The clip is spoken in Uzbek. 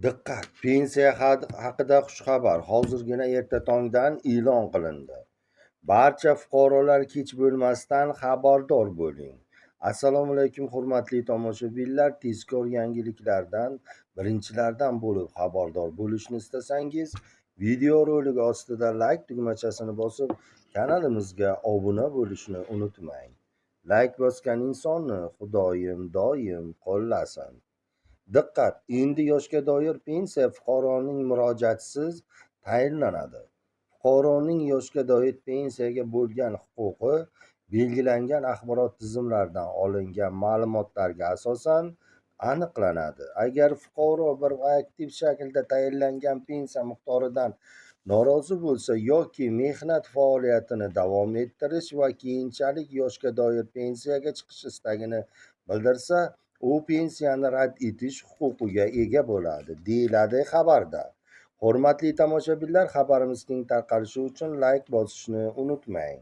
Diqqat! Pensiya haqida xushxabar hozirgina erta tongdan e'lon qilindi. Barcha fuqarolar kech bo'lmasdan xabardor bo'ling. Assalomu alaykum hurmatli tomoshabinlar. Tezkor yangiliklardan birinchilardan bo'lib xabardor bo'lishni istasangiz, video rolik ostida like tugmachasini bosib, kanalimizga obuna bo'lishni unutmang. Like bosgan insonni Xudoyim doim qo'llasin. Diqqat! Endi yoshga doir pensiya fuqaroning murojaatisiz tayinlanadi. Fuqaroning yoshga doir pensiyaga bo'lgan huquqi belgilangan axborot tizimlaridan olingan ma'lumotlarga asosan aniqlanadi. Agar fuqaro bir aktiv shaklda tayinlangan pensiya miqdoridan norozi bo'lsa yoki mehnat faoliyatini davom ettirish va keyinchalik yoshga doir pensiyaga chiqish istagini bildirsa, u pensiyani rad etish huquqiga ega bo'ladi, deyiladi xabarda. Hurmatli tomoshabinlar, xabarimiz keng tarqalishi uchun like bosishni unutmang.